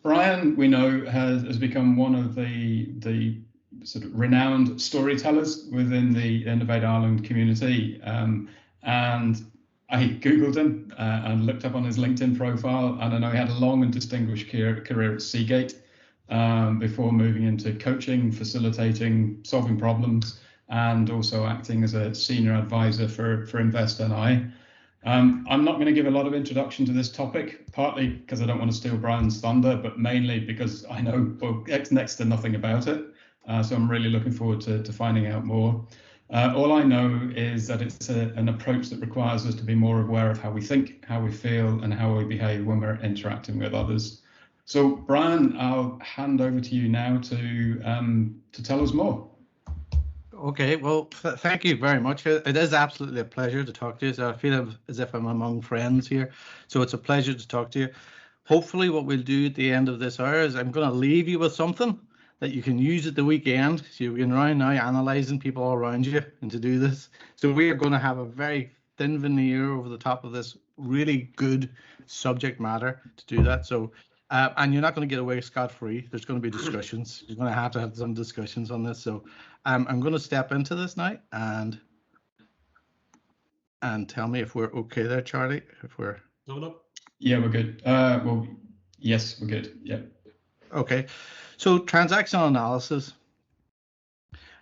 Brian, we know, has become one of the sort of renowned storytellers within the Innovate Ireland community. And I Googled him and looked up on his LinkedIn profile, and I know he had a long and distinguished career at Seagate before moving into coaching, facilitating, solving problems, and also acting as a senior advisor for Invest NI. I'm not going to give a lot of introduction to this topic, partly because I don't want to steal Brian's thunder, but mainly because I know next to nothing about it. So I'm really looking forward to finding out more. All I know is that it's an approach that requires us to be more aware of how we think, how we feel, and how we behave when we're interacting with others. So Brian, I'll hand over to you now to tell us more. Okay, well, thank you very much. It is absolutely a pleasure to talk to you. So I feel as if I'm among friends here. So it's a pleasure to talk to you. Hopefully what we'll do at the end of this hour is I'm going to leave you with something that you can use at the weekend. So you're going around now analysing people all around you and to do this. So we are going to have a very thin veneer over the top of this really good subject matter to do that. So and you're not going to get away scot-free. There's going to be discussions. You're going to have some discussions on this. So I'm going to step into this now and tell me if we're okay there, Charlie. If we're yeah, we're good. Well, yes, we're good. Yeah. Okay. So transactional analysis.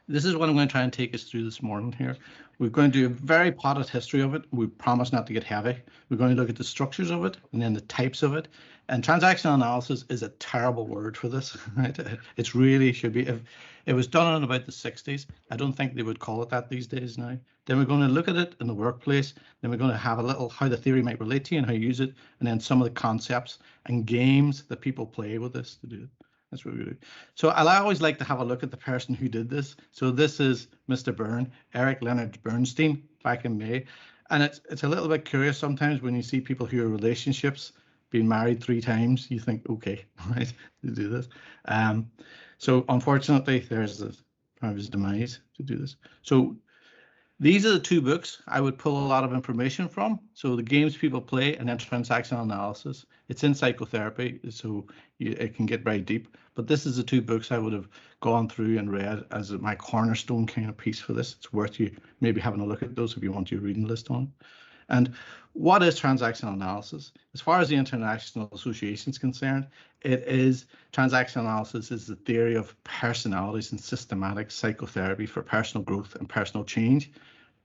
This is what I'm going to try and take us through this morning here. We're going to do a very potted history of it. We promise not to get heavy. We're going to look at the structures of it and then the types of it. And transactional analysis is a terrible word for this, right? It really should be. If it was done in about the 60s, I don't think they would call it that these days now. Then we're going to look at it in the workplace. Then we're going to have a little how the theory might relate to you and how you use it. And then some of the concepts and games that people play with this to do it. That's what we do. So I always like to have a look at the person who did this. So this is Mr. Berne, Eric Leonard Bernstein, back in May. And it's a little bit curious sometimes when you see people who are relationships, being married 3 times, you think, okay, right, to do this. So unfortunately, there's his demise to do this. So these are the 2 books I would pull a lot of information from. So the games people play and then transactional analysis. It's in psychotherapy, so it can get very deep. But this is the 2 books I would have gone through and read as my cornerstone kind of piece for this. It's worth you maybe having a look at those if you want your reading list on. And what is transactional analysis? As far as the International Association is concerned, it is transactional analysis is the theory of personalities and systematic psychotherapy for personal growth and personal change.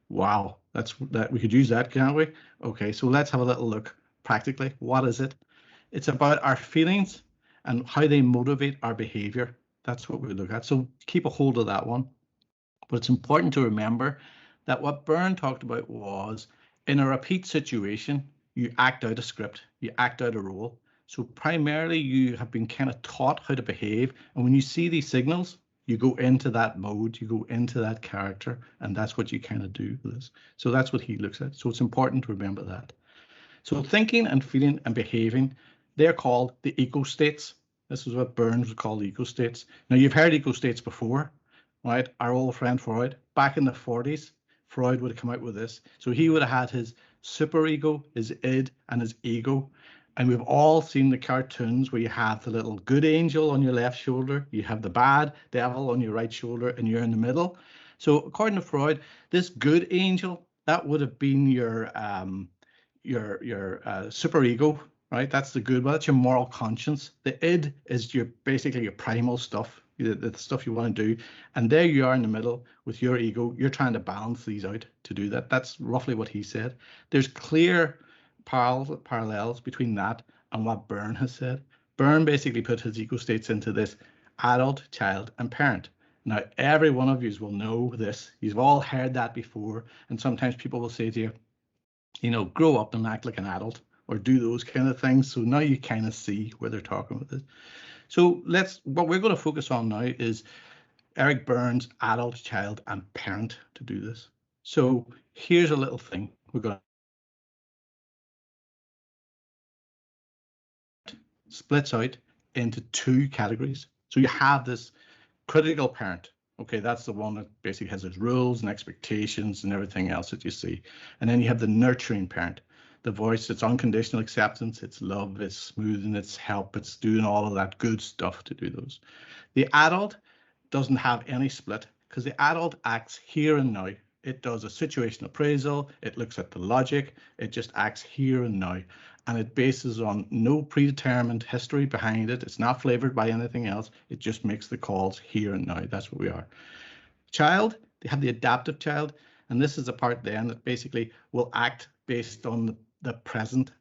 Wow, that we could use that, can't we? Okay, so let's have a little look practically. What is it? It's about our feelings and how they motivate our behavior. That's what we look at. So keep a hold of that one. But it's important to remember that what Berne talked about was in a repeat situation, you act out a script, you act out a role. So primarily you have been kind of taught how to behave. And when you see these signals, you go into that mode, you go into that character, and that's what you kind of do with this. So that's what he looks at. So it's important to remember that. So thinking and feeling and behaving, they're called the eco states. This is what Berne would call eco states. Now you've heard eco states before, right? Our old friend Freud, back in the 40s, Freud would have come out with this. So he would have had his superego, his id, and his ego. And we've all seen the cartoons where you have the little good angel on your left shoulder, you have the bad devil on your right shoulder, and you're in the middle. So according to Freud, this good angel, that would have been your superego, right? That's the good one. That's your moral conscience. The id is basically your primal stuff, the stuff you want to do. And there you are in the middle with your ego. You're trying to balance these out to do that. That's roughly what he said. There's clear parallels between that and what Berne has said. Berne basically put his ego states into this adult, child, and parent. Now, every one of you will know this. You've all heard that before. And sometimes people will say to you, you know, grow up and act like an adult or do those kind of things. So now you kind of see where they're talking with it. So what we're going to focus on now is Eric Berne's adult, child, and parent to do this. So here's a little thing we're going to splits out into 2 categories. So you have this critical parent. Okay, that's the one that basically has its rules and expectations and everything else that you see. And then you have the nurturing parent. the voice, it's unconditional acceptance, it's love, it's smoothing, it's help, it's doing all of that good stuff to do those. The adult doesn't have any split because the adult acts here and now. It does a situation appraisal, it looks at the logic, it just acts here and now. And it bases on no predetermined history behind it. It's not flavored by anything else. It just makes the calls here and now. That's what we are. Child, they have the adaptive child. And this is the part then that basically will act based on the present,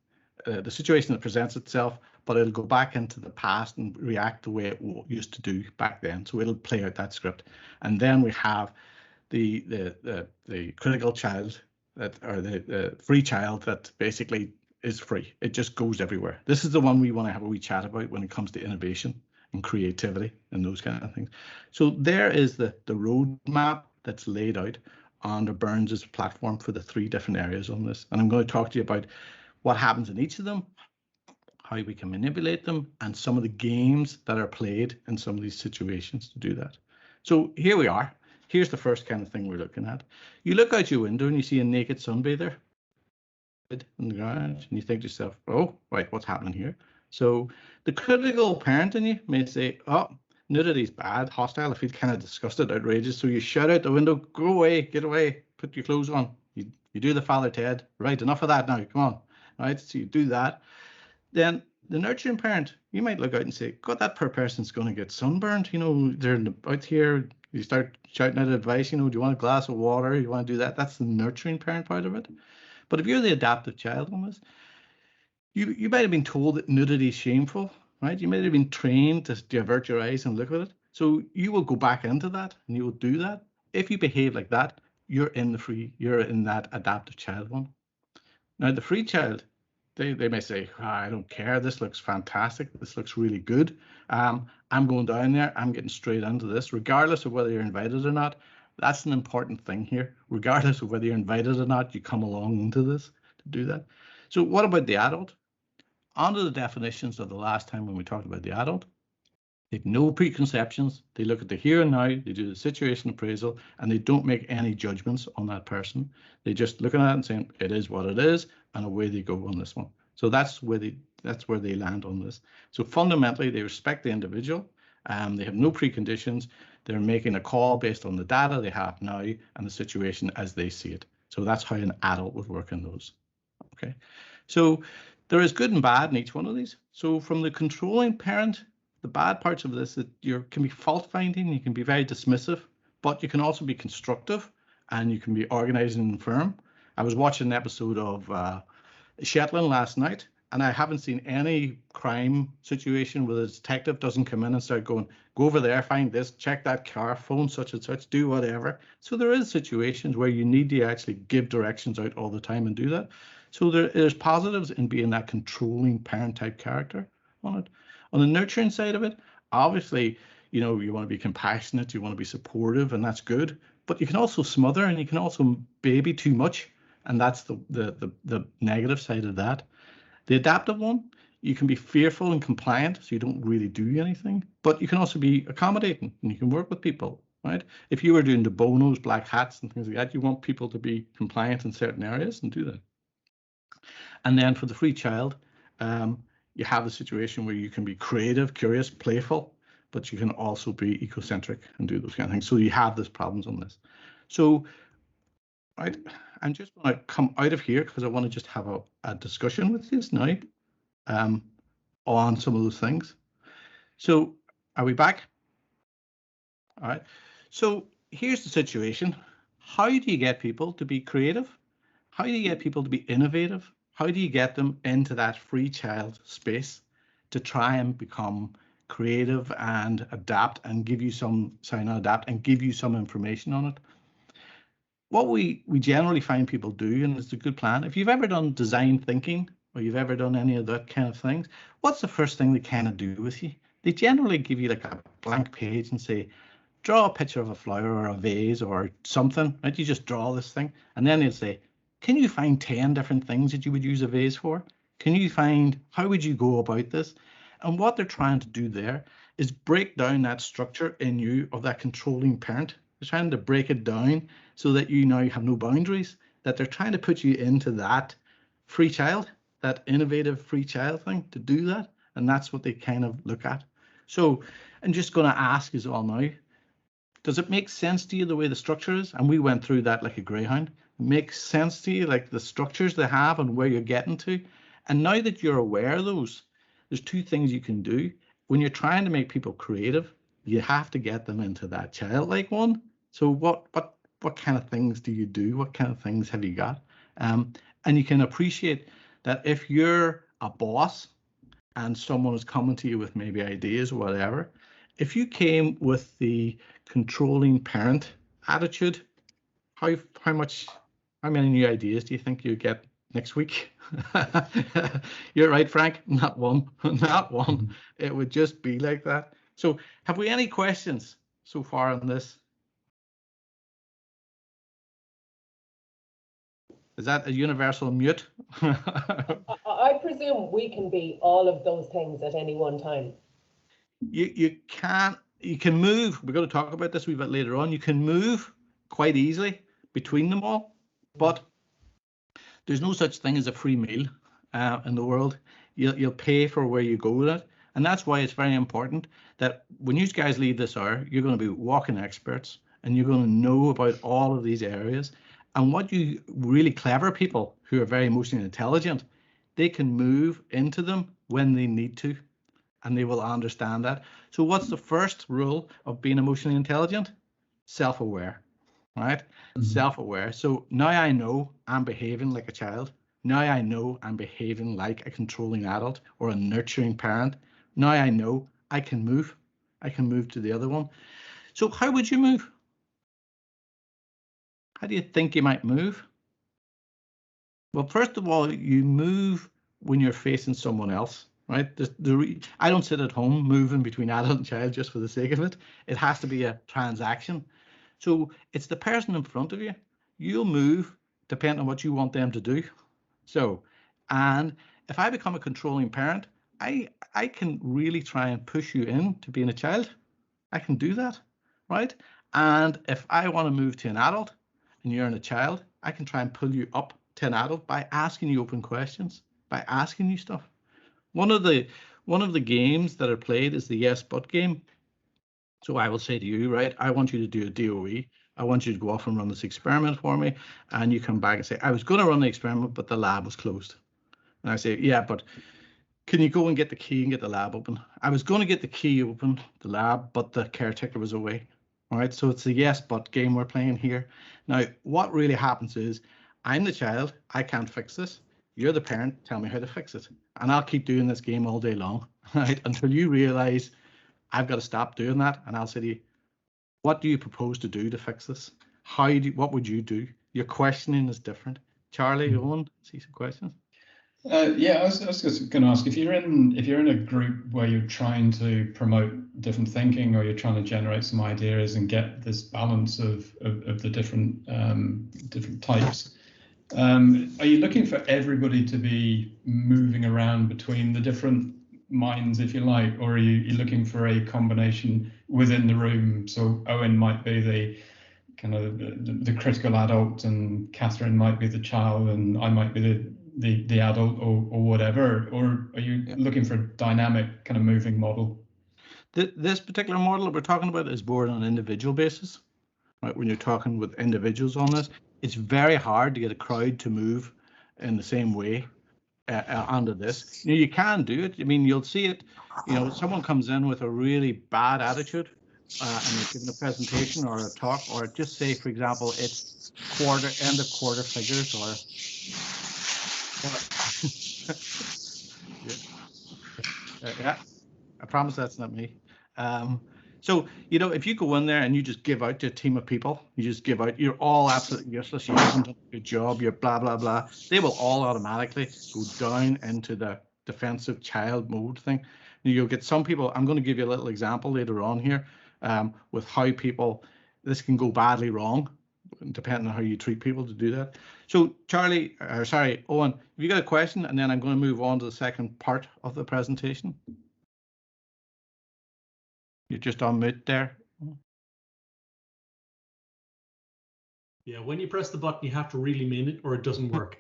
the situation that presents itself, but it'll go back into the past and react the way it used to do back then. So it'll play out that script. And then we have the critical child, that, or the free child, that basically is free. It just goes everywhere. This is the one we want to have a wee chat about when it comes to innovation and creativity and those kind of things. So there is the roadmap that's laid out under Berne's platform for the 3 different areas on this. And I'm going to talk to you about what happens in each of them, how we can manipulate them, and some of the games that are played in some of these situations to do that. So here we are. Here's the first kind of thing we're looking at. You look out your window and you see a naked sunbather in the garage, and you think to yourself, oh, right, what's happening here? So the critical parent in you may say, oh, nudity's bad, hostile, I feel kind of disgusted, outrageous. So you shout out the window, go away, get away, put your clothes on. You do the Father Ted, right, enough of that now, come on. Right, so you do that. Then the nurturing parent, you might look out and say, God, that poor person's going to get sunburned. You know, they're out here. You start shouting out advice, you know, do you want a glass of water? You want to do that? That's the nurturing parent part of it. But if you're the adaptive child on this, you might have been told that nudity is shameful, right? You might have been trained to divert your eyes and look at it. So you will go back into that and you will do that. If you behave like that, you're in that adaptive child one. Now, the free child, they may say, oh, I don't care, this looks fantastic, this looks really good. I'm going down there, I'm getting straight into this, regardless of whether you're invited or not. That's an important thing here. Regardless of whether you're invited or not, you come along into this to do that. So what about the adult? Under the definitions of the last time when we talked about the adult, they have no preconceptions. They look at the here and now, they do the situation appraisal, and they don't make any judgments on that person. They just look at it and saying, it is what it is, and away they go on this one. So that's where they land on this. So fundamentally, they respect the individual. They have no preconditions. They're making a call based on the data they have now and the situation as they see it. So that's how an adult would work in those. Okay. So there is good and bad in each one of these. So from the controlling parent, the bad parts of this, that you can be fault finding, you can be very dismissive, but you can also be constructive and you can be organizing and firm. I was watching an episode of Shetland last night, and I haven't seen any crime situation where the detective doesn't come in and start going, go over there, find this, check that car, phone such and such, do whatever. So there is situations where you need to actually give directions out all the time and do that. So there's positives in being that controlling parent type character on it. On the nurturing side of it, obviously, you know, you want to be compassionate, you want to be supportive, and that's good. But you can also smother and you can also baby too much. And that's the negative side of that. The adaptive one, you can be fearful and compliant, so you don't really do anything, but you can also be accommodating and you can work with people, right? If you were doing the bonos, black hats and things like that, you want people to be compliant in certain areas and do that. And then for the free child, you have a situation where you can be creative, curious, playful, but you can also be ecocentric and do those kind of things. So you have these problems on this. So right, I'm just going to come out of here because I want to just have a discussion with you now on some of those things. So are we back? All right. So here's the situation. How do you get people to be creative? How do you get people to be innovative? How do you get them into that free child space to try and become creative and adapt and give you some, and give you some information on it? What we generally find people do, and it's a good plan, if you've ever done design thinking or you've ever done any of that kind of things, what's the first thing they kind of do with you? They generally give you like a blank page and say, draw a picture of a flower or a vase or something, right? You just draw this thing. And then they'll say, can you find 10 different things that you would use a vase for? Can you find, how would you go about this? And what they're trying to do there is break down that structure in you of that controlling parent. They're trying to break it down so that you now have no boundaries, that they're trying to put you into that free child, that innovative free child thing to do that. And that's what they kind of look at. So I'm just going to ask is all now, does it make sense to you the way the structure is? And we went through that like a greyhound. It makes sense to you, like the structures they have and where you're getting to. And now that you're aware of those, there's two things you can do. When you're trying to make people creative, you have to get them into that childlike one. So what kind of things do you do? What kind of things have you got? And you can appreciate that if you're a boss and someone is coming to you with maybe ideas or whatever, if you came with the controlling parent attitude, how many new ideas do you think you get next week? You're right, Frank. Not one. Not one. It would just be like that. So, have we any questions so far on this? Is that a universal mute? I presume we can be all of those things at any one time. You can move. We're going to talk about this a wee bit later on. You can move quite easily between them all, but there's no such thing as a free meal in the world. You'll pay for where you go with it, and that's why it's very important that when you guys leave this hour, you're going to be walking experts, and you're going to know about all of these areas. And what you really clever people who are very emotionally intelligent, they can move into them when they need to, and they will understand that. So what's the first rule of being emotionally intelligent? Self-aware, right? Self-aware. So now I know I'm behaving like a child. Now I know I'm behaving like a controlling adult or a nurturing parent. Now I know I can move. I can move to the other one. So how would you move? How do you think you might move? Well, first of all, you move when you're facing someone else, right? I don't sit at home moving between adult and child just for the sake of it. It has to be a transaction. So it's the person in front of you. You'll move depending on what you want them to do. So, and if I become a controlling parent, I can really try and push you into being a child. I can do that, right? And if I want to move to an adult and you're a child, I can try and pull you up to an adult by asking you open questions, by asking you stuff. One of the games that are played is the yes but game. So I will say to you, right, I want you to do a DOE. I want you to go off and run this experiment for me. And you come back and say, I was going to run the experiment, but the lab was closed. And I say, yeah, but can you go and get the key and get the lab open? I was going to get the key open, the lab, but the caretaker was away. All right, so it's a yes but game we're playing here. Now, what really happens is I'm the child, I can't fix this. You're the parent, tell me how to fix it. And I'll keep doing this game all day long, right, until you realize I've got to stop doing that. And I'll say to you, what do you propose to do to fix this? What would you do? Your questioning is different. Charlie, Owen, see some questions? Yeah, I was just going to ask if you're in a group where you're trying to promote different thinking, or you're trying to generate some ideas and get this balance of the different types. Are you looking for everybody to be moving around between the different minds, if you like, or are you looking for a combination within the room? So Owen might be the kind of the critical adult, and Catherine might be the child, and I might be the adult, or whatever, or are you looking for a dynamic kind of moving model? This particular model that we're talking about is more on an individual basis, right? When you're talking with individuals on this, it's very hard to get a crowd to move in the same way under this. You can do it. I mean, you'll see it. Someone comes in with a really bad attitude and they're giving a presentation or a talk, or just say, for example, it's end of quarter figures, or yeah, I promise that's not me. So, if you go in there and you just give out to a team of people, you're all absolutely useless, you haven't done a good job, you're blah, blah, blah, they will all automatically go down into the defensive child mode thing. You'll get some people, I'm going to give you a little example later on here with how this can go badly wrong, depending on how you treat people to do that. So Owen, have you got a question? And then I'm going to move on to the second part of the presentation. You're just on mute there. Yeah, when you press the button, you have to really mean it or it doesn't work.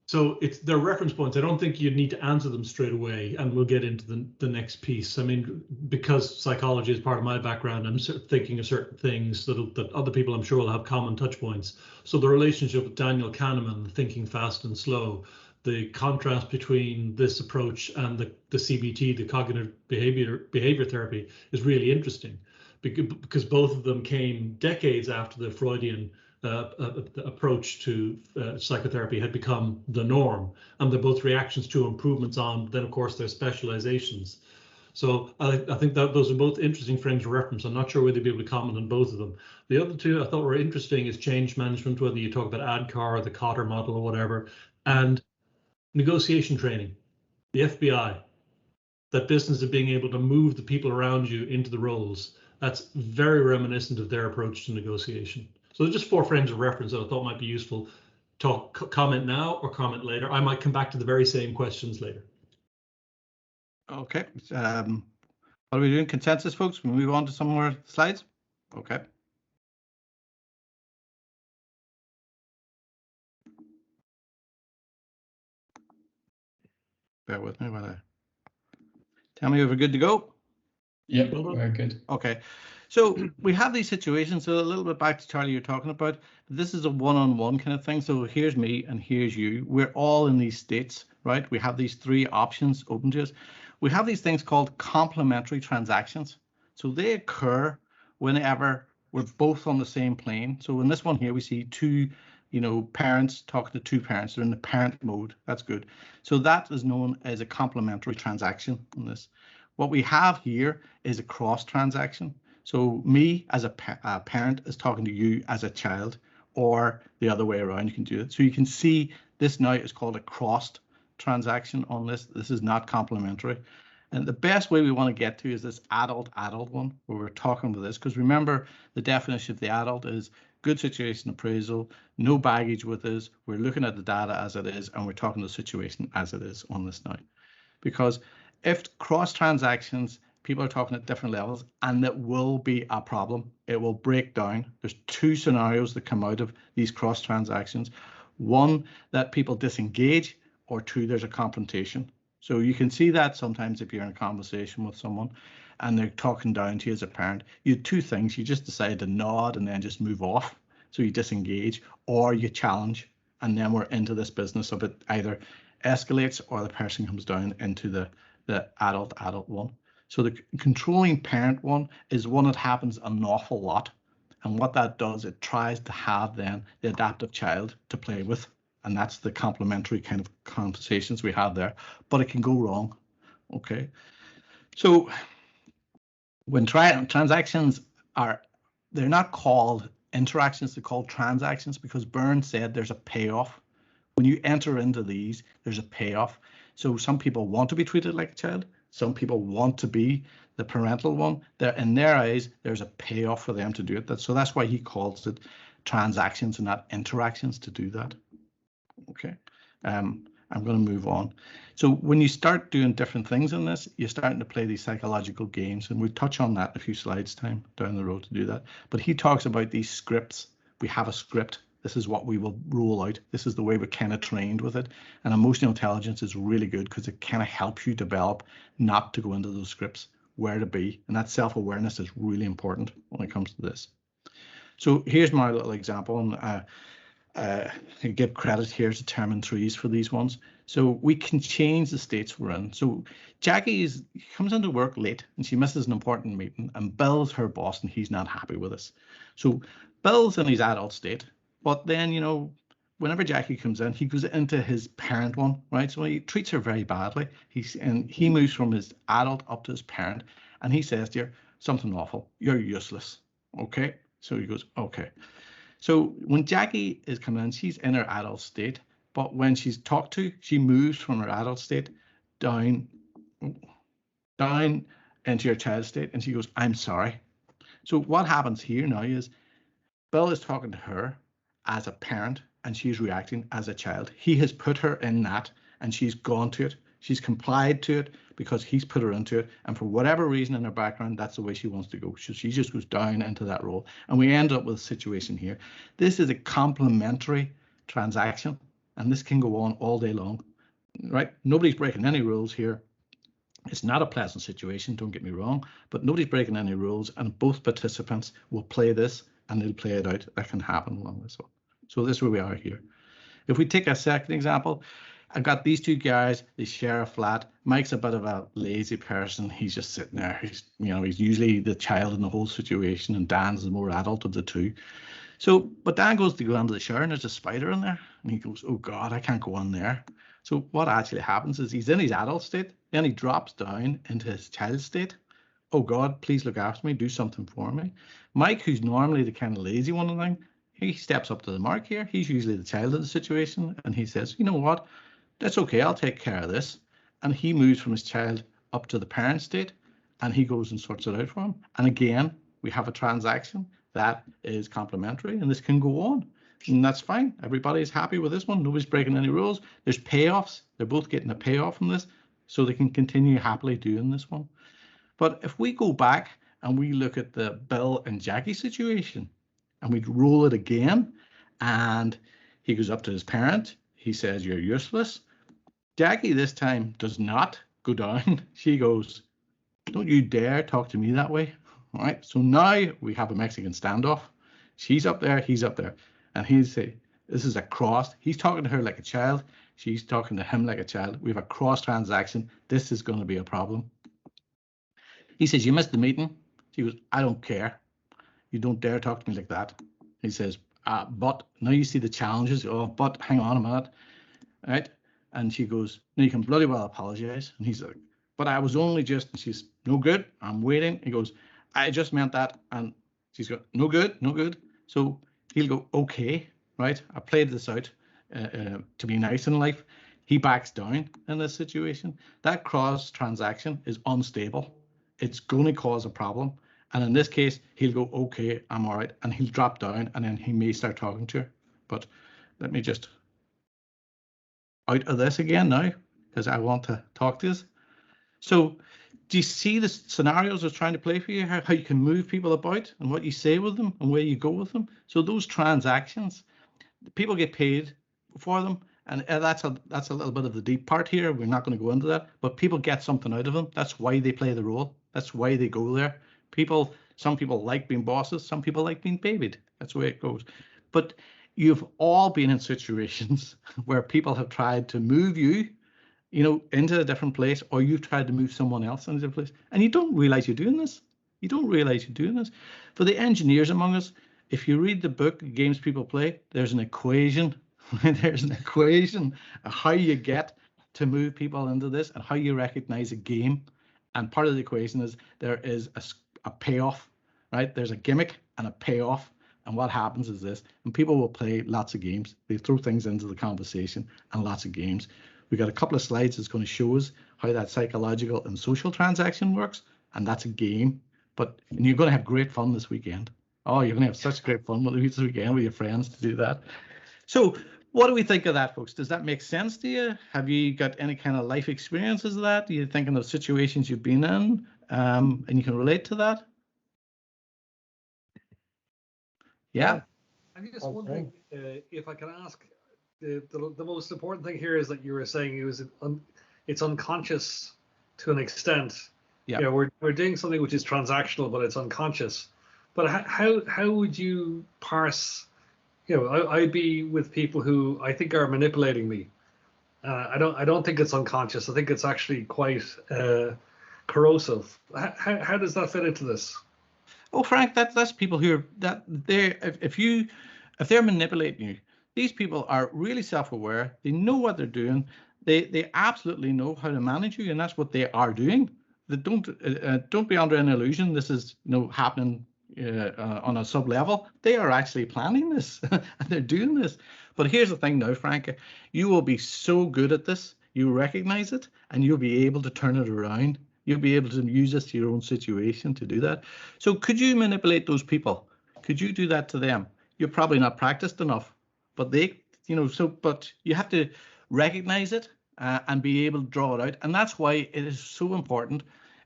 So they're reference points. I don't think you'd need to answer them straight away, and we'll get into the next piece. I mean, because psychology is part of my background, I'm thinking of certain things that other people I'm sure will have common touch points. So the relationship with Daniel Kahneman, thinking fast and slow, the contrast between this approach and the CBT, the cognitive behavior therapy, is really interesting because both of them came decades after the Freudian approach to psychotherapy had become the norm, and they're both reactions to improvements on, then of course there's specializations. So I think that those are both interesting frames of reference. I'm not sure whether you'd be able to comment on both of them. The other two I thought were interesting is change management, whether you talk about ADKAR or the Cotter model or whatever, and negotiation training, the FBI, that business of being able to move the people around you into the roles. That's very reminiscent of their approach to negotiation. So there's just 4 frames of reference that I thought might be useful. Comment now or comment later. I might come back to the very same questions later. Okay. What are we doing? Consensus, folks? We move on to some more slides? Okay. Bear with me while I tell me if we're good to go. Yep, very good. Okay. So we have these situations, so a little bit back to Charlie you're talking about. This is a one-on-one kind of thing. So here's me and here's you. We're all in these states, right? We have these 3 options open to us. We have these things called complementary transactions. So they occur whenever we're both on the same plane. So in this one here, we see 2, parents talking to 2 parents. They're in the parent mode. That's good. So that is known as a complementary transaction in this. What we have here is a cross transaction. So me as a parent is talking to you as a child, or the other way around, you can do it. So you can see this now is called a crossed transaction on this. This is not complementary. And the best way we want to get to is this adult one, where we're talking about this, because remember the definition of the adult is good situation appraisal, no baggage with us. We're looking at the data as it is, and we're talking the situation as it is on this now. Because if cross transactions, people are talking at different levels, and that will be a problem. It will break down. There's 2 scenarios that come out of these cross transactions. 1, that people disengage, or 2, there's a confrontation. So you can see that sometimes if you're in a conversation with someone and they're talking down to you as a parent, you have 2 things. You just decide to nod and then just move off. So you disengage, or you challenge, and then we're into this business of it either escalates or the person comes down into the adult one. So the controlling parent one is one that happens an awful lot. And what that does, it tries to have then the adaptive child to play with. And that's the complementary kind of conversations we have there. But it can go wrong. Okay. So when transactions they're not called interactions, they're called transactions, because Berne said there's a payoff. When you enter into these, there's a payoff. So some people want to be treated like a child. Some people want to be the parental one. In their eyes, there's a payoff for them to do it. So that's why he calls it transactions and not interactions to do that. Okay. I'm going to move on. So when you start doing different things in this, you're starting to play these psychological games, and we'll touch on that in a few slides time down the road to do that. But he talks about these scripts. We have a script. This is what we will roll out. This is the way we're kind of trained with it. And emotional intelligence is really good because it kind of helps you develop not to go into those scripts, where to be. And that self-awareness is really important when it comes to this. So here's my little example. And I give credit here to Term 3s for these ones. So we can change the states we're in. So Jackie comes into work late and she misses an important meeting, and Bill's her boss and he's not happy with us. So Bill's in his adult state, but then, whenever Jackie comes in, he goes into his parent one, right? So he treats her very badly. He moves from his adult up to his parent, and he says to her something awful. You're useless. Okay. So he goes, okay. So when Jackie is coming in, she's in her adult state, but when she's talked to, she moves from her adult state down into her child state, and she goes, I'm sorry. So what happens here now is Bill is talking to her as a parent, and she's reacting as a child. He has put her in that, and she's gone to it. She's complied to it, because he's put her into it, and for whatever reason in her background, that's the way she wants to go. So she just goes down into that role, and we end up with a situation here. This is a complementary transaction, and this can go on all day long, right? Nobody's breaking any rules here. It's not a pleasant situation, don't get me wrong, but nobody's breaking any rules, and both participants will play this and they'll play it out. That can happen along this one. So this is where we are here. If we take a second example, I've got these two guys, they share a flat. Mike's a bit of a lazy person. He's just sitting there. He's usually the child in the whole situation, and Dan's the more adult of the two. So, but Dan goes to go into the shower and there's a spider in there, and he goes, oh God, I can't go in there. So what actually happens is he's in his adult state, then he drops down into his child state. Oh God, please look after me, do something for me. Mike, who's normally the kind of lazy one of them, he steps up to the mark here. He's usually the child of the situation, and he says, you know what, that's okay, I'll take care of this. And he moves from his child up to the parent state, and he goes and sorts it out for him. And again, we have a transaction that is complementary, and this can go on. And that's fine. Everybody's happy with this one. Nobody's breaking any rules. There's payoffs. They're both getting a payoff from this, so they can continue happily doing this one. But if we go back and we look at the Bill and Jackie situation, and we roll it again, and he goes up to his parent, he says, you're useless. Jackie this time does not go down. She goes, don't you dare talk to me that way. All right, so now we have a Mexican standoff. She's up there, he's up there. And he'd say, this is a cross. He's talking to her like a child. She's talking to him like a child. We have a cross transaction. This is going to be a problem. He says, you missed the meeting. She goes, I don't care. You don't dare talk to me like that. He says, but now you see the challenges. Oh, but hang on a minute. All right. And she goes, no, you can bloody well apologize. And he's like, but I was only just, and she's, no good. I'm waiting. He goes, I just meant that. And she's got, no good, no good. So he'll go, okay, right, I played this out to be nice in life. He backs down in this situation. That cross transaction is unstable. It's going to cause a problem. And in this case, he'll go, okay, I'm all right. And he'll drop down, and then he may start talking to her. But let me just out of this again now, because I want to talk to this. So do you see the scenarios I was trying to play for you, how you can move people about and what you say with them and where you go with them? So those transactions, people get paid for them, and that's a little bit of the deep part here. We're not going to go into that, but people get something out of them. That's why they play the role. That's why they go there. Some people like being bosses. Some people like being babied. That's the way it goes. But you've all been in situations where people have tried to move you, into a different place, or you've tried to move someone else into a place, and you don't realize you're doing this. You don't realize you're doing this. For the engineers among us, if you read the book, Games People Play, there's an equation. There's an equation of how you get to move people into this and how you recognize a game. And part of the equation is there is a payoff, right? There's a gimmick and a payoff. And what happens is this, and people will play lots of games. They throw things into the conversation and lots of games. We've got a couple of slides that's going to show us how that psychological and social transaction works, and that's a game. And you're going to have great fun this weekend. Oh, you're going to have such great fun this weekend with your friends to do that. So what do we think of that, folks? Does that make sense to you? Have you got any kind of life experiences of that? Are you thinking of situations you've been in, and you can relate to that? Yeah. I'm just wondering if I can ask. The most important thing here is that you were saying it's unconscious to an extent. Yeah. We're doing something which is transactional, but it's unconscious. But how would you parse? I'd be with people who I think are manipulating me. I don't think it's unconscious. I think it's actually quite corrosive. How does that fit into this? Oh, Frank, that's people who are if they're manipulating you. These people are really self-aware. They know what they're doing. They absolutely know how to manage you, and that's what they are doing. They don't be under an illusion. This is happening on a sub-level. They are actually planning this, and they're doing this. But here's the thing now, Frank. You will be so good at this. You recognize it, and you'll be able to turn it around. You'll be able to use this to your own situation to do that. So could you manipulate those people? Could you do that to them? You're probably not practiced enough. But but you have to recognize it and be able to draw it out. And that's why it is so important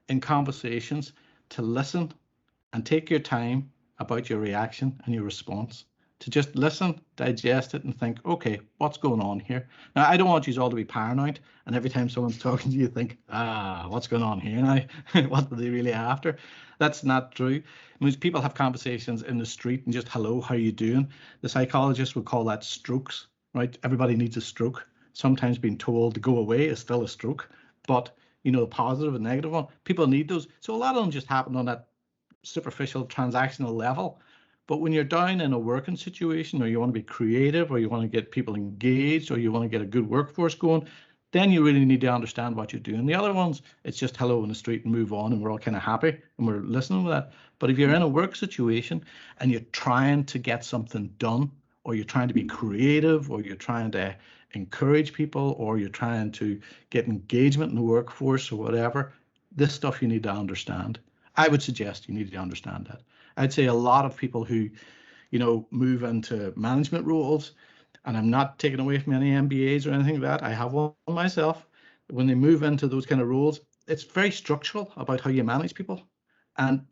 in conversations to listen and take your time about your reaction and your response, to just listen, digest it, and think, okay, what's going on here? Now, I don't want you all to be paranoid, and every time someone's talking to you, think, what's going on here now? What are they really after? That's not true. Most people have conversations in the street and just, hello, how you doing? The psychologists would call that strokes, right? Everybody needs a stroke. Sometimes being told to go away is still a stroke, but the positive and negative one, people need those. So a lot of them just happen on that superficial transactional level. But when you're down in a working situation, or you want to be creative, or you want to get people engaged, or you want to get a good workforce going, then you really need to understand what you're doing. The other ones, it's just hello in the street and move on, and we're all kind of happy and we're listening to that. But if you're in a work situation and you're trying to get something done, or you're trying to be creative, or you're trying to encourage people, or you're trying to get engagement in the workforce or whatever, this stuff you need to understand. I would suggest you need to understand that. I'd say a lot of people who, move into management roles, and I'm not taking away from any MBAs or anything like that, I have one myself. When they move into those kind of roles, it's very structural about how you manage people. And,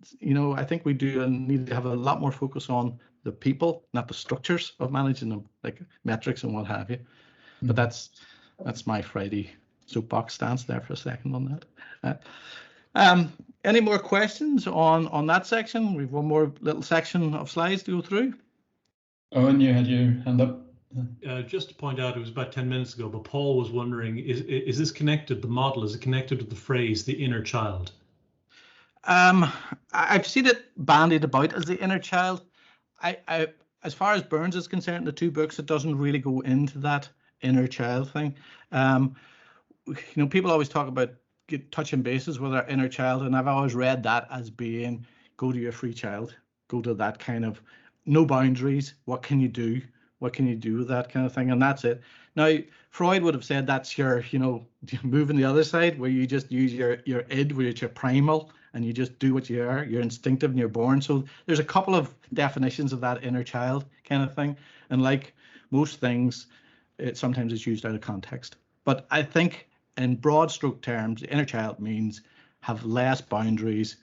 I think we do need to have a lot more focus on the people, not the structures of managing them, like metrics and what have you. But that's my Friday soapbox stance there for a second on that. Any more questions on that section? We've one more little section of slides to go through. Owen, you had your hand up. Just to point out, it was about 10 minutes ago, but Paul was wondering, is this connected, the model, is it connected to the phrase, the inner child? I've seen it bandied about as the inner child. I as far as Burns is concerned, the two books, it doesn't really go into that inner child thing. People always talk about touching bases with our inner child, and I've always read that as being, go to your free child, go to that kind of no boundaries. What can you do? What can you do with that kind of thing? And that's it. Now, Freud would have said that's your, moving the other side, where you just use your id, where it's your primal, and you just do what you are. You're instinctive and you're born. So there's a couple of definitions of that inner child kind of thing. And like most things, sometimes it's used out of context. But I think in broad stroke terms, the inner child means have less boundaries,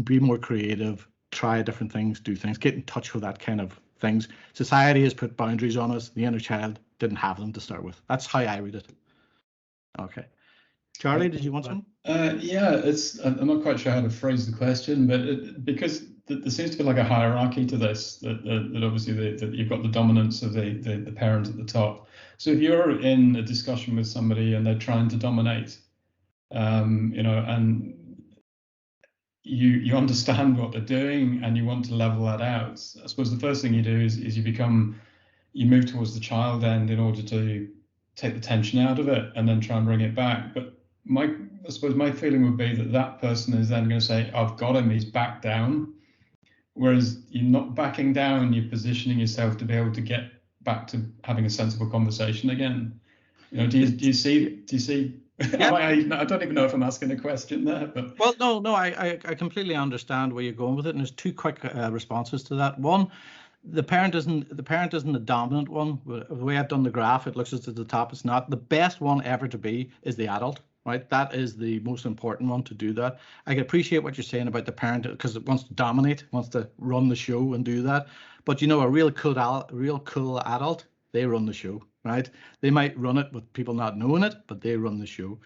be more creative, try different things, do things, get in touch with that kind of things. Society has put boundaries on us. The inner child didn't have them to start with. That's how I read it. Okay. Charlie, did you want some? Yeah, I'm not quite sure how to phrase the question, but because there seems to be like a hierarchy to this, that obviously that you've got the dominance of the parent at the top. So if you're in a discussion with somebody and they're trying to dominate, and you understand what they're doing and you want to level that out, I suppose the first thing you do is you move towards the child end in order to take the tension out of it and then try and bring it back. But I suppose my feeling would be that person is then going to say, I've got him, he's back down. Whereas you're not backing down, you're positioning yourself to be able to get back to having a sensible conversation again. Do you see? Yeah. I don't even know if I'm asking a question there, but well, no, I completely understand where you're going with it, and there's two quick responses to that. One, the parent isn't the dominant one. The way I've done the graph, it looks at the top. It's not. The best one ever to be is the adult, right? That is the most important one to do that. I can appreciate what you're saying about the parent because it wants to dominate, wants to run the show and do that. But a real cool adult, they run the show, right? They might run it with people not knowing it, but they run the show.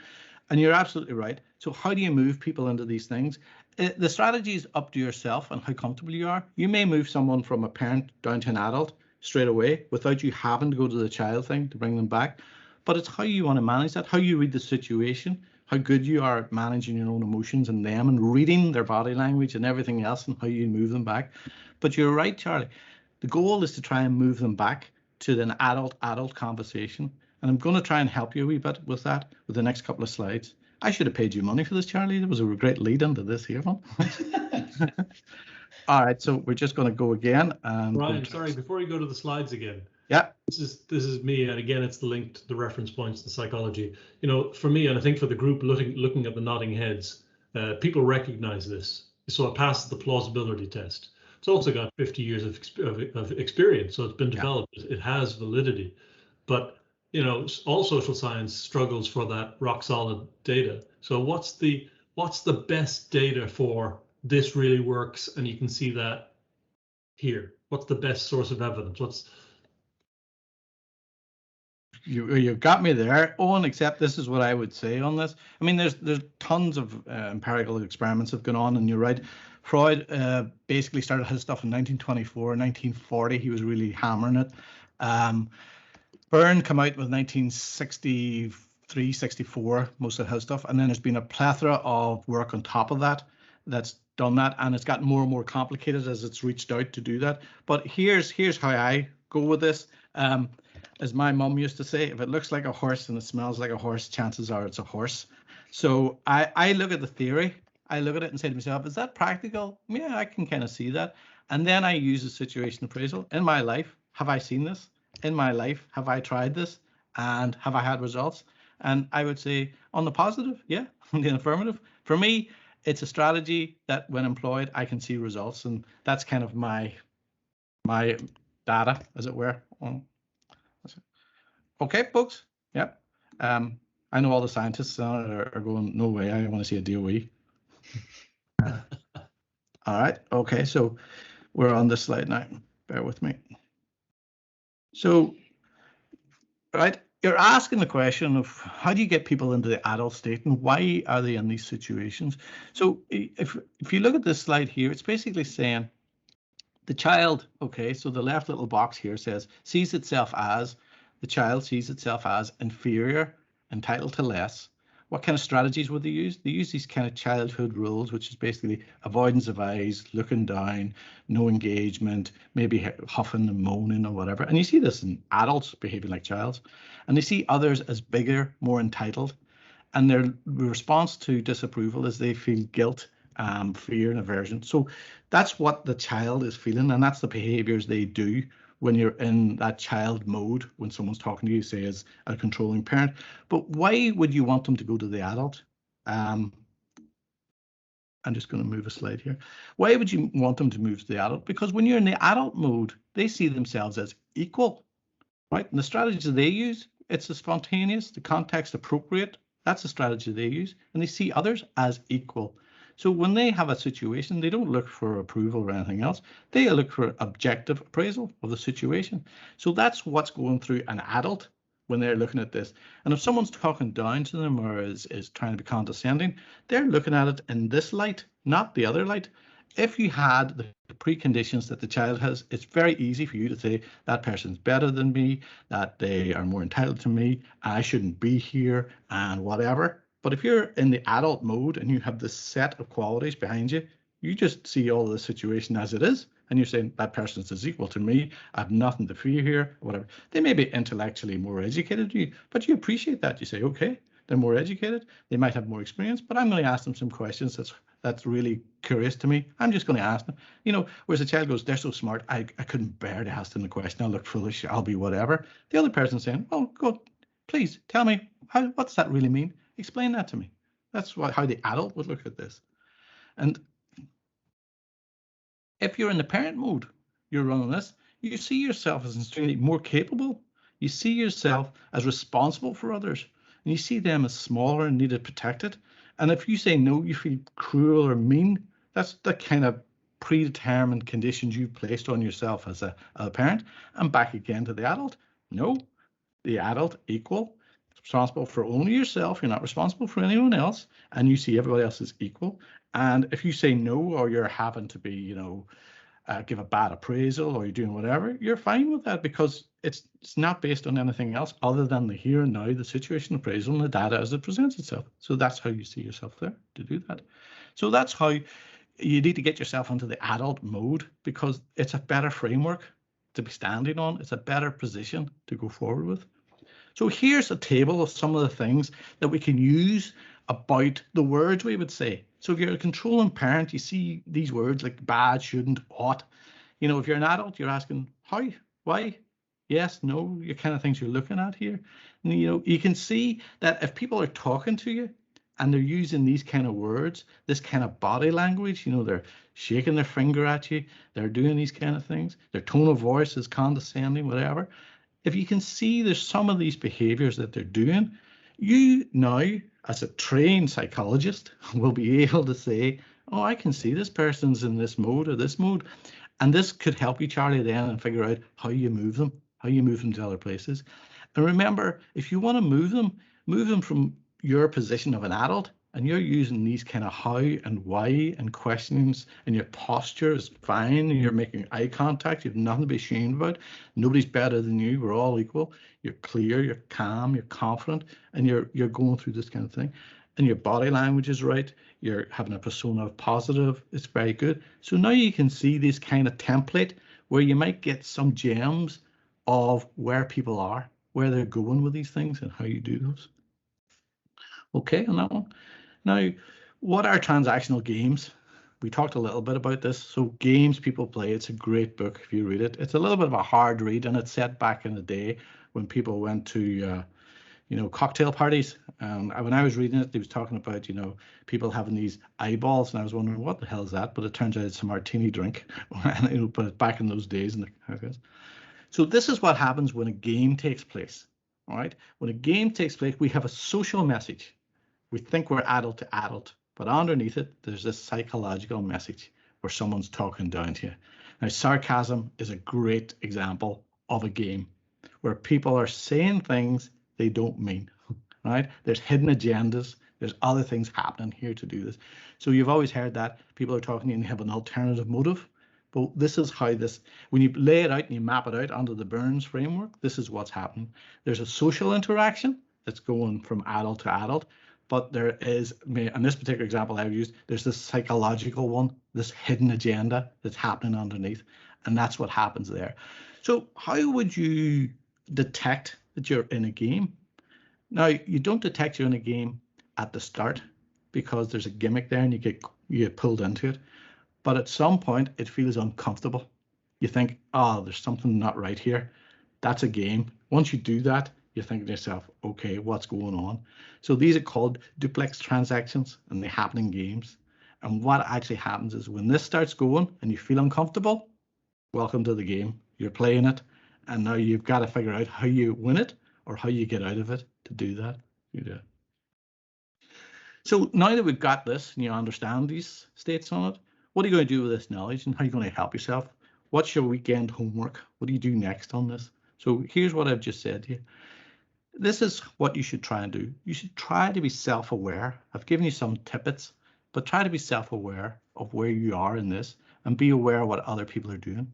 And you're absolutely right. So how do you move people into these things? The strategy is up to yourself and how comfortable you are. You may move someone from a parent down to an adult straight away without you having to go to the child thing to bring them back. But it's how you want to manage that, how you read the situation, how good you are at managing your own emotions and them and reading their body language and everything else and how you move them back. But you're right, Charlie. The goal is to try and move them back to an adult conversation. And I'm going to try and help you a wee bit with that with the next couple of slides. I should have paid you money for this, Charlie. There was a great lead into this here one. All right, so we're just going to go again. And Brian, sorry, before you go to the slides again. Yeah. This is me, and again, it's the link to the reference points, the psychology. For me, and I think for the group looking at the nodding heads, people recognize this. So it passes the plausibility test. It's also got 50 years of experience, so it's been developed. Yeah. It has validity. But you know, all social science struggles for that rock solid data. So what's the best data for this really works, and you can see that here? What's the best source of evidence? You got me there, Owen, except this is what I would say on this. I mean, there's tons of empirical experiments have gone on, and you're right. Freud basically started his stuff in 1924, 1940. He was really hammering it. Berne came out with 1963, 64, most of his stuff, and then there's been a plethora of work on top of that that's done that, and it's gotten more and more complicated as it's reached out to do that. But here's how I go with this. As my mum used to say, if it looks like a horse and it smells like a horse, chances are it's a horse. So I look at the theory, I look at it and say to myself, is that practical? Yeah, I can kind of see that. And then I use a situation appraisal. In my life, have I seen this? In my life, have I tried this? And have I had results? And I would say on the positive, yeah, on the affirmative. For me, it's a strategy that when employed, I can see results. And that's kind of my data, as it were. Okay, folks. Yep. I know all the scientists are going, no way, I want to see a DOE. All right. Okay, so we're on this slide now. Bear with me. So, right, you're asking the question of how do you get people into the adult state and why are they in these situations? So if you look at this slide here, it's basically saying the child, okay, so the left little box here says sees itself as, the child sees itself as inferior, entitled to less. What kind of strategies would they use? They use these kind of childhood rules, which is basically avoidance of eyes, looking down, no engagement, maybe huffing and moaning or whatever. And you see this in adults behaving like childs. And they see others as bigger, more entitled. And their response to disapproval is they feel guilt, fear and aversion. So that's what the child is feeling, and that's the behaviors they do when you're in that child mode, when someone's talking to you, say as a controlling parent. But why would you want them to go to the adult? I'm just going to move a slide here. Why would you want them to move to the adult? Because when you're in the adult mode, they see themselves as equal, right? And the strategy they use, it's the spontaneous, the context appropriate. That's the strategy they use, and they see others as equal. So when they have a situation, they don't look for approval or anything else. They look for objective appraisal of the situation. So that's what's going through an adult when they're looking at this. And if someone's talking down to them or is trying to be condescending, they're looking at it in this light, not the other light. If you had the preconditions that the child has, it's very easy for you to say that person's better than me, that they are more entitled to me, I shouldn't be here, and whatever. But if you're in the adult mode and you have this set of qualities behind you, you just see all the situation as it is, and you're saying that person is equal to me, I have nothing to fear here, whatever. They may be intellectually more educated than you, but you appreciate that. You say, okay, they're more educated, they might have more experience, but I'm going to ask them some questions that's really curious to me. I'm just going to ask them, you know, whereas a child goes, they're so smart, I couldn't bear to ask them the question, I'll look foolish, I'll be whatever. The other person's saying, oh, good, please tell me, what does that really mean? Explain that to me. That's how the adult would look at this. And if you're in the parent mode, you're running this, you see yourself as extremely more capable. You see yourself as responsible for others, and you see them as smaller and needed protected. And if you say no, you feel cruel or mean. That's the kind of predetermined conditions you've placed on yourself as a parent. And back again to the adult. No, the adult equal, responsible for only yourself. You're not responsible for anyone else, and you see everybody else as equal. And if you say no, or you're having to be, you know, give a bad appraisal, or you're doing whatever, you're fine with that because it's not based on anything else other than the here and now, the situation appraisal and the data as it presents itself. So that's how you see yourself there to do that. So that's how you need to get yourself into the adult mode, because it's a better framework to be standing on. It's a better position to go forward with. So here's a table of some of the things that we can use about the words we would say. So if you're a controlling parent, you see these words like bad, shouldn't, ought. You know, if you're an adult, you're asking how, why, yes, no, your kind of things you're looking at here. And, you know, you can see that if people are talking to you and they're using these kind of words, this kind of body language, you know, they're shaking their finger at you, they're doing these kind of things, their tone of voice is condescending, whatever. if you can see there's some of these behaviors that they're doing, you now, as a trained psychologist, will be able to say, oh, I can see this person's in this mode or this mode. And this could help you, Charlie, then and figure out how you move them to other places. And remember, if you want to move them from your position of an adult, and you're using these kind of how and why and questions, and your posture is fine, and you're making eye contact, you've nothing to be ashamed about. Nobody's better than you. We're all equal. You're clear, you're calm, you're confident, and you're going through this kind of thing. And your body language is right. You're having a persona of positive. It's very good. So now you can see this kind of template where you might get some gems of where people are, where they're going with these things, and how you do those. Okay, on that one. Now, what are transactional games? We talked a little bit about this. So games people play, it's a great book if you read it. It's a little bit of a hard read, and it's set back in the day when people went to cocktail parties. When I was reading it, he was talking about, people having these eyeballs, and I was wondering what the hell is that? But it turns out it's a martini drink, but back in those days. So this is what happens when a game takes place. All right, when a game takes place, we have a social message. We think we're adult to adult, but underneath it, there's this psychological message where someone's talking down to you. Now, sarcasm is a great example of a game where people are saying things they don't mean, right? There's hidden agendas. There's other things happening here to do this. So you've always heard that people are talking to you and they have an alternative motive. But this is how when you lay it out and you map it out under the Berne framework, this is what's happening. There's a social interaction that's going from adult to adult. But there is, in this particular example I've used, there's this psychological one, this hidden agenda that's happening underneath. And that's what happens there. So how would you detect that you're in a game? Now, you don't detect you're in a game at the start because there's a gimmick there and you get pulled into it. But at some point, it feels uncomfortable. You think, oh, there's something not right here. That's a game. Once you do that, you think to yourself, okay, what's going on? So these are called duplex transactions, and they happen in games. And what actually happens is when this starts going and you feel uncomfortable, welcome to the game. You're playing it, and now you've got to figure out how you win it or how you get out of it to do that. You do. So now that we've got this and you understand these states on it, what are you going to do with this knowledge and how are you going to help yourself? What's your weekend homework? What do you do next on this? So here's what I've just said to you. This is what you should try and do. You should try to be self-aware. I've given you some tidbits, but try to be self-aware of where you are in this and be aware of what other people are doing.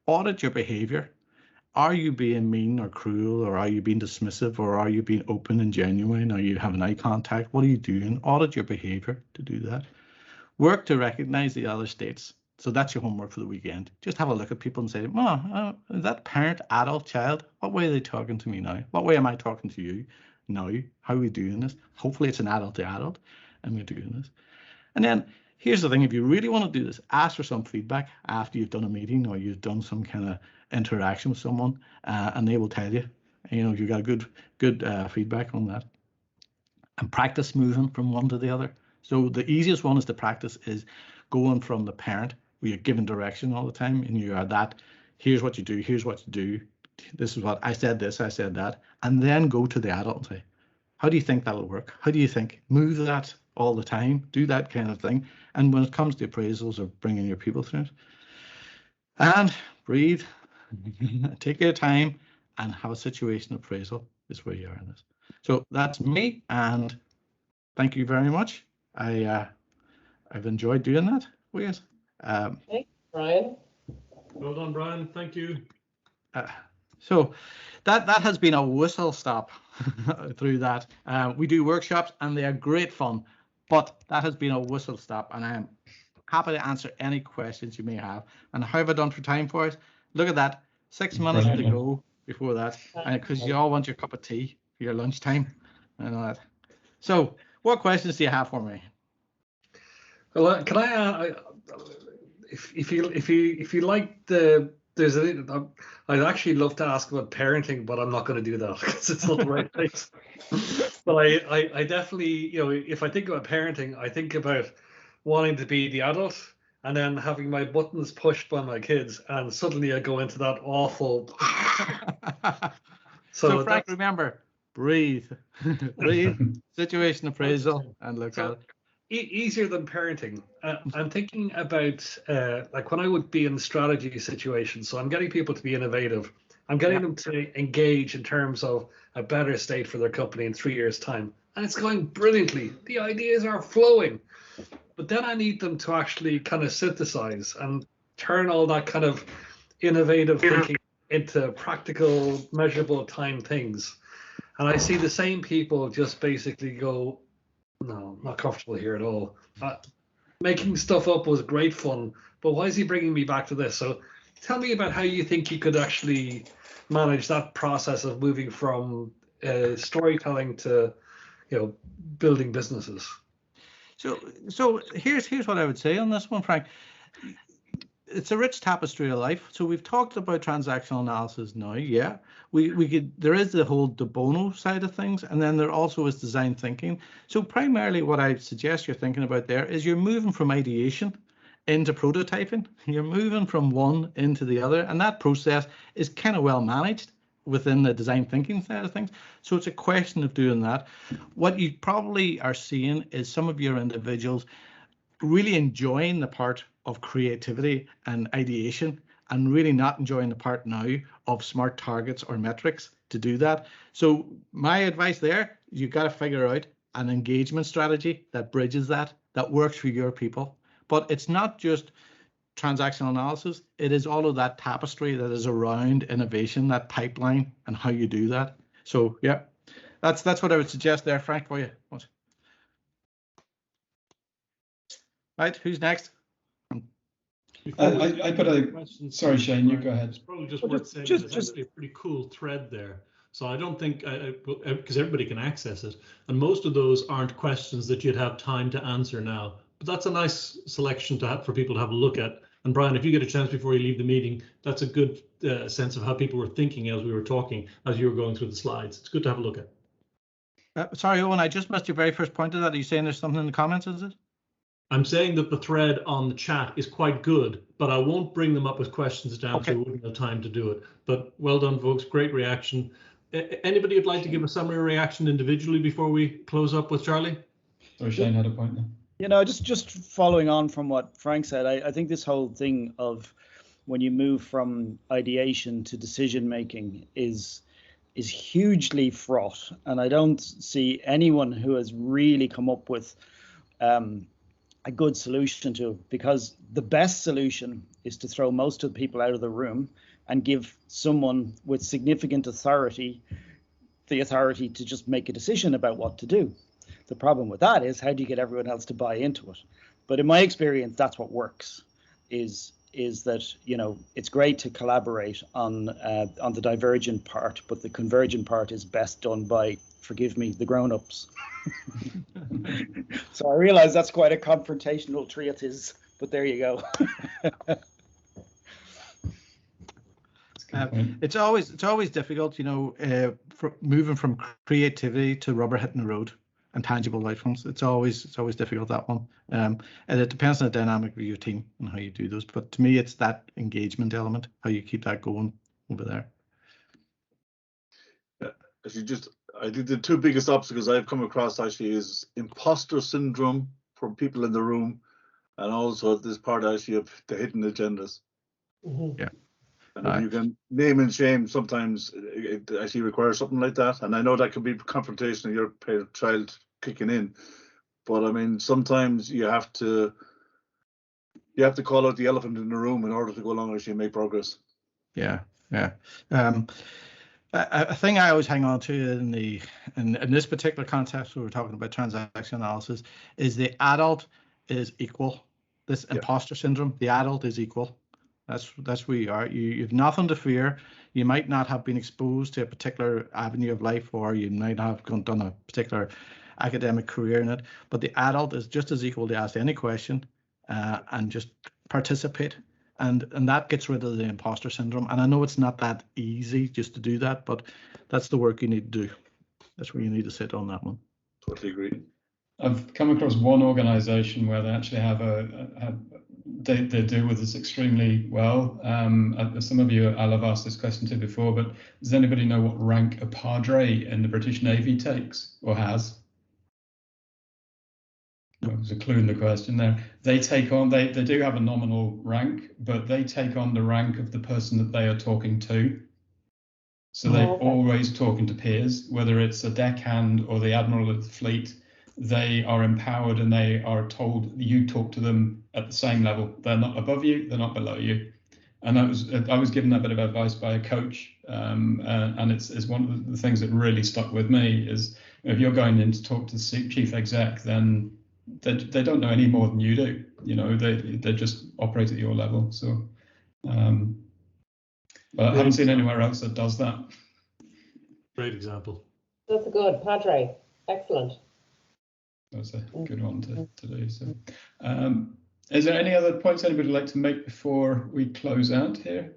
Audit your behavior. Are you being mean or cruel, or are you being dismissive, or are you being open and genuine? Are you having eye contact? What are you doing? Audit your behavior to do that. Work to recognize the other states. So that's your homework for the weekend. Just have a look at people and say, well, is that parent, adult, child? What way are they talking to me now? What way am I talking to you now? How are we doing this? Hopefully it's an adult to adult and we're doing this. And then here's the thing, if you really want to do this, ask for some feedback after you've done a meeting or you've done some kind of interaction with someone, and they will tell you, if you've got good feedback on that. And practice moving from one to the other. So the easiest one is to practice is going from the parent, where you're given direction all the time, and you are that, here's what you do, here's what you do, this is what I said, this, I said that, and then go to the adult and say, how do you think that'll work? How do you think? Move that all the time, do that kind of thing. And when it comes to appraisals or bringing your people through it, and breathe, take your time, and have a situation appraisal is where you are in this. So that's me, and thank you very much. I've enjoyed doing that. Weird. Thanks, Brian. Well done, Brian. Thank you. So that has been a whistle stop through that. We do workshops and they are great fun, but that has been a whistle stop, and I am happy to answer any questions you may have. And how have I done for time for it? Look at that, 6 minutes to go before that, and because you all want your cup of tea for your lunchtime and all that. So what questions do you have for me? Well, can I if you like I'd actually love to ask about parenting, but I'm not going to do that because it's not the right place. But I definitely, if I think about parenting, I think about wanting to be the adult and then having my buttons pushed by my kids, and suddenly I go into that awful. So Frank, remember, breathe, breathe, situation appraisal, and look at it. Easier than parenting. I'm thinking about like when I would be in strategy situations. So I'm getting people to be innovative. I'm getting them to engage in terms of a better state for their company in 3 years' time. And it's going brilliantly. The ideas are flowing. But then I need them to actually kind of synthesize and turn all that kind of innovative thinking into practical, measurable time things. And I see the same people just basically go, no, not comfortable here at all. Making stuff up was great fun, but why is he bringing me back to this? So tell me about how you think you could actually manage that process of moving from storytelling to, building businesses. So here's what I would say on this one, Frank. It's a rich tapestry of life. So we've talked about transactional analysis now. Yeah, there is the whole de bono side of things, and then there also is design thinking. So primarily what I suggest you're thinking about there is you're moving from ideation into prototyping. You're moving from one into the other, and that process is kind of well managed within the design thinking side of things. So it's a question of doing that. What you probably are seeing is some of your individuals really enjoying the part of creativity and ideation, and really not enjoying the part now of smart targets or metrics to do that. So my advice there, you've got to figure out an engagement strategy that bridges that works for your people. But it's not just transactional analysis, it is all of that tapestry that is around innovation, that pipeline, and how you do that. So yeah, that's what I would suggest there, Frank, for you. Right, who's next? I put a. Sorry, Shane, you go ahead. It's probably just worth saying there's actually a pretty cool thread there. So I don't think, because everybody can access it, and most of those aren't questions that you'd have time to answer now. But that's a nice selection to have for people to have a look at. And Brian, if you get a chance before you leave the meeting, that's a good sense of how people were thinking as we were talking, as you were going through the slides. It's good to have a look at. Sorry, Owen, I just missed your very first point of that. Are you saying there's something in the comments, is it? I'm saying that the thread on the chat is quite good, but I won't bring them up as questions down, so we wouldn't have time to do it. But well done, folks. Great reaction. Anybody would like to give a summary reaction individually before we close up with Charlie? Sorry, Shane had a point You there. just following on from what Frank said, I think this whole thing of when you move from ideation to decision making is hugely fraught, and I don't see anyone who has really come up with a good solution to it, because the best solution is to throw most of the people out of the room and give someone with significant authority the authority to just make a decision about what to do. The problem with that is, how do you get everyone else to buy into it? But in my experience, that's what works, is that, it's great to collaborate on the divergent part, but the convergent part is best done by, forgive me, the grown-ups. So I realize that's quite a confrontational treatise, but there you go. It's always difficult, moving from creativity to rubber hitting the road and tangible outcomes. It's always difficult, that one. And it depends on the dynamic of your team and how you do those. But to me, it's that engagement element, how you keep that going over there. I think the two biggest obstacles I've come across actually is imposter syndrome from people in the room, and also this part actually of the hidden agendas. Mm-hmm. Yeah. And if you can name and shame, sometimes it actually requires something like that. And I know that can be confrontation of your child kicking in, but I mean, sometimes you have to call out the elephant in the room in order to go along and actually make progress. Yeah. A thing I always hang on to in this particular context, where we're talking about transactional analysis, is the adult is equal. This imposter syndrome, the adult is equal. That's where you are. You have nothing to fear. You might not have been exposed to a particular avenue of life, or you might have done a particular academic career in it. But the adult is just as equal to ask any question and just participate. And that gets rid of the imposter syndrome. And I know it's not that easy just to do that, but that's the work you need to do. That's where you need to sit on that one. Totally agree. I've come across one organization where they actually have they deal with this extremely well. Some of you I'll have asked this question to before, but does anybody know what rank a padre in the British Navy takes or has? Well, there's a clue in the question there. They take on, they do have a nominal rank, but they take on the rank of the person that they are talking to. So they're always talking to peers, whether it's a deckhand or the admiral of the fleet. They are empowered and they are told you talk to them at the same level. They're not above you, they're not below you. And I was given that bit of advice by a coach, and it's one of the things that really stuck with me is if you're going in to talk to the chief exec, then they don't know any more than you do. You know, they just operate at your level. So, but I haven't seen anywhere else that does that. Great example. That's a good Padre. Excellent. That's a good one to do. So, is there any other points anybody would like to make before we close out here?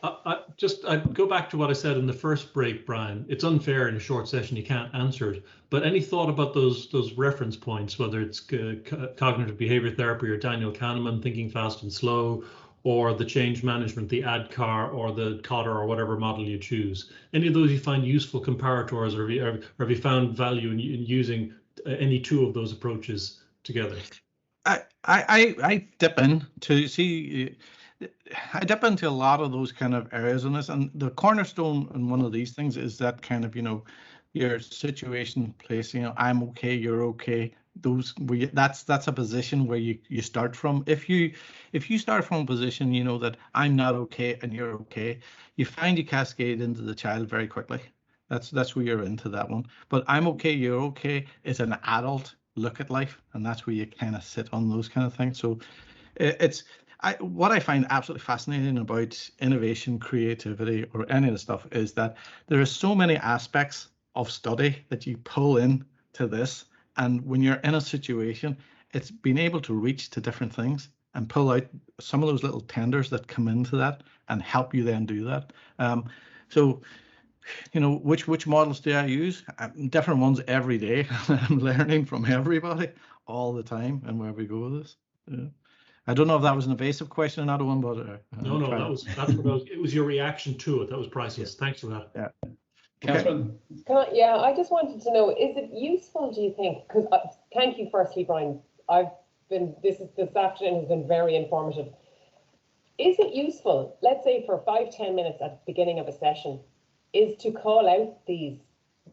I'd go back to what I said in the first break, Brian. It's unfair in a short session, you can't answer it. But any thought about those reference points, whether it's cognitive behavior therapy or Daniel Kahneman, thinking fast and slow, or the change management, the ADCAR or the Cotter or whatever model you choose? Any of those you find useful comparators, or have you found value in using any two of those approaches together? I dip in to see. I dip into a lot of those kind of areas in this, and the cornerstone in one of these things is that kind of, you know, your situation place. You know, I'm okay, you're okay. That's a position where you start from. If you start from a position, you know, that I'm not okay and you're okay, you find you cascade into the child very quickly. That's where you're into that one. But I'm okay, you're okay is an adult look at life, and that's where you kind of sit on those kind of things. So what I find absolutely fascinating about innovation, creativity, or any of the stuff is that there are so many aspects of study that you pull in to this. And when you're in a situation, it's being able to reach to different things and pull out some of those little tenders that come into that and help you then do that. So, you know, which models do I use? Different ones every day. I'm learning from everybody all the time and where we go with this. Yeah. I don't know if that was an evasive question or not one, but no, it was your reaction to it. That was priceless. Yeah. Thanks for that. Yeah. Catherine. Yeah, I just wanted to know, is it useful, do you think? Because thank you, firstly, Brian. This afternoon has been very informative. Is it useful, let's say for 5-10 minutes at the beginning of a session, is to call out these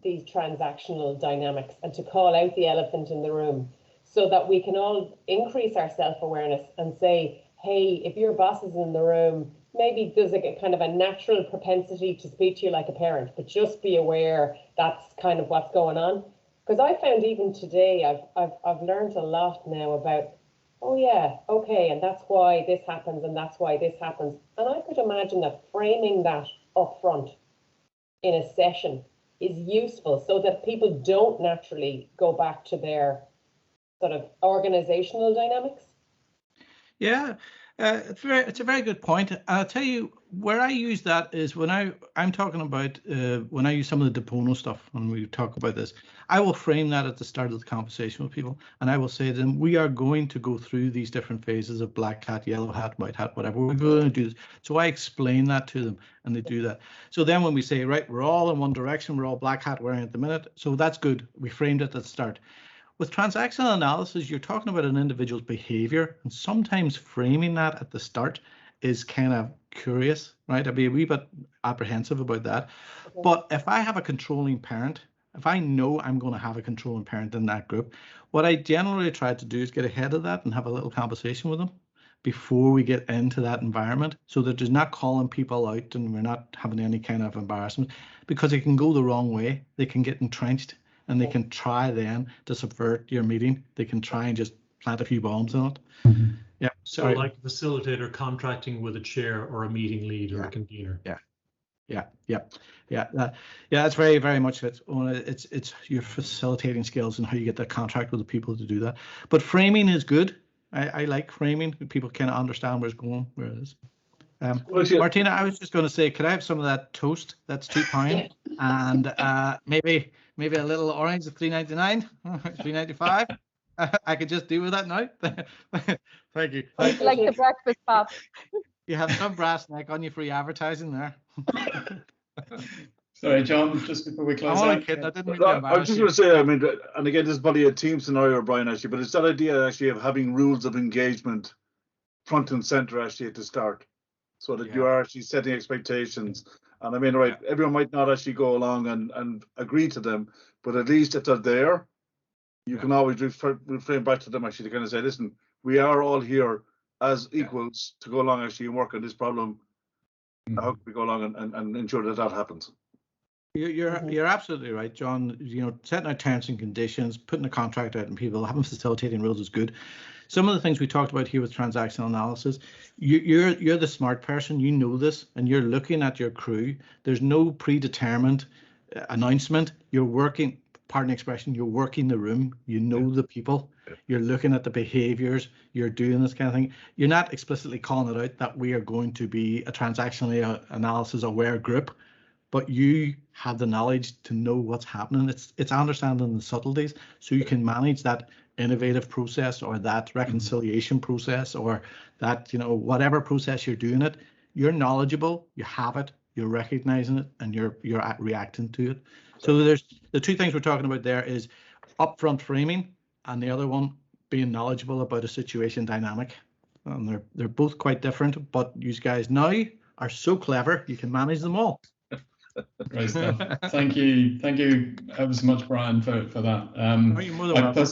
transactional dynamics and to call out the elephant in the room, so that we can all increase our self-awareness and say, hey, if your boss is in the room, maybe there's a kind of a natural propensity to speak to you like a parent, but just be aware that's kind of what's going on. Because I found even today, I've learned a lot now about, oh yeah, okay, and that's why this happens and that's why this happens. And I could imagine that framing that up front in a session is useful so that people don't naturally go back to their sort of organizational dynamics. Yeah, it's a very good point. I'll tell you where I use that is when I'm talking about when I use some of the Depono stuff, when we talk about this, I will frame that at the start of the conversation with people, and I will say to them, we are going to go through these different phases of black hat, yellow hat, white hat, whatever. We're going to do this. So I explain that to them, and they do that. So then when we say, right, we're all in one direction, we're all black hat wearing at the minute, so that's good. We framed it at the start. With transactional analysis, you're talking about an individual's behavior, and sometimes framing that at the start is kind of curious, right? I'd be a wee bit apprehensive about that. Okay. But if I have a controlling parent, if I know I'm going to have a controlling parent in that group, what I generally try to do is get ahead of that and have a little conversation with them before we get into that environment, so that there's not calling people out and we're not having any kind of embarrassment, because it can go the wrong way. They can get entrenched. And they can try then to subvert your meeting. They can try and just plant a few bombs in it. Mm-hmm. Yeah. So like a facilitator contracting with a chair or a meeting lead or a convener. Yeah. That's very, very much it. It's your facilitating skills and how you get that contract with the people to do that. But framing is good. I like framing. People kind of understand where it's going, where it is. Martina, I was just going to say, could I have some of that toast? That's £2, and maybe a little orange at $3.99, $3.95. I could just do with that now. Thank you. Like the breakfast pop. You have some brass neck on you for advertising there. Sorry, John, just before we close I'm out. only kidding. I didn't mean to I was embarrass just you. going to say, I mean, and again, this is probably a team scenario, Brian, actually, but it's that idea actually of having rules of engagement front and center actually at the start, so that you are actually setting expectations. And I mean, right, everyone might not actually go along and agree to them, but at least if they're there, you can always reframe back to them actually to kind of say, listen, we are all here as equals to go along actually and work on this problem. How can we go along and ensure that that happens? You're absolutely right, John. You know, setting out terms and conditions, putting a contract out, and people having facilitating rules is good. Some of the things we talked about here with transactional analysis, you're the smart person. You know this, and you're looking at your crew. There's no predetermined announcement. You're working. Pardon the expression. You're working the room. You know the people. You're looking at the behaviors. You're doing this kind of thing. You're not explicitly calling it out that we are going to be a transactional analysis aware group, but you have the knowledge to know what's happening. It's understanding the subtleties, so you can manage that innovative process or that reconciliation process or that, you know, whatever process you're doing it. You're knowledgeable. You have it. You're recognizing it, and you're reacting to it. So there's the two things we're talking about there is upfront framing, and the other one being knowledgeable about a situation dynamic. And they're both quite different, but you guys now are so clever you can manage them all. Great stuff. Thank you ever so much, Brian, for that. You're more than welcome.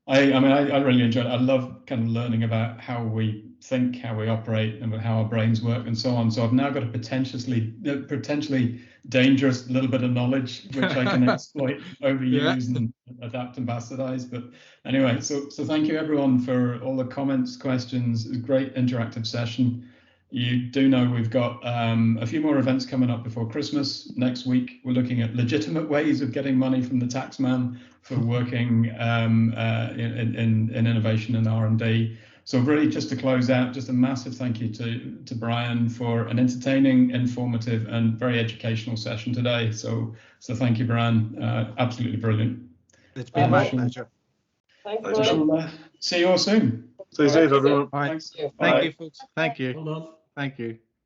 I really enjoyed it. I love kind of learning about how we think, how we operate, and how our brains work, and so on. So I've now got a potentially dangerous little bit of knowledge which I can exploit, overuse, and adapt and bastardize. But anyway, so thank you everyone for all the comments, questions. It was a great interactive session. You do know we've got a few more events coming up before Christmas. Next week, we're looking at legitimate ways of getting money from the tax man for working in innovation and R&D. So really, just to close out, just a massive thank you to Brian for an entertaining, informative, and very educational session today. So thank you, Brian. Absolutely brilliant. It's been my pleasure. Thanks, Brian. See you all soon. Stay safe, everyone. All right. Thanks. Thank you, folks. Thank you. Hold on. Thank you.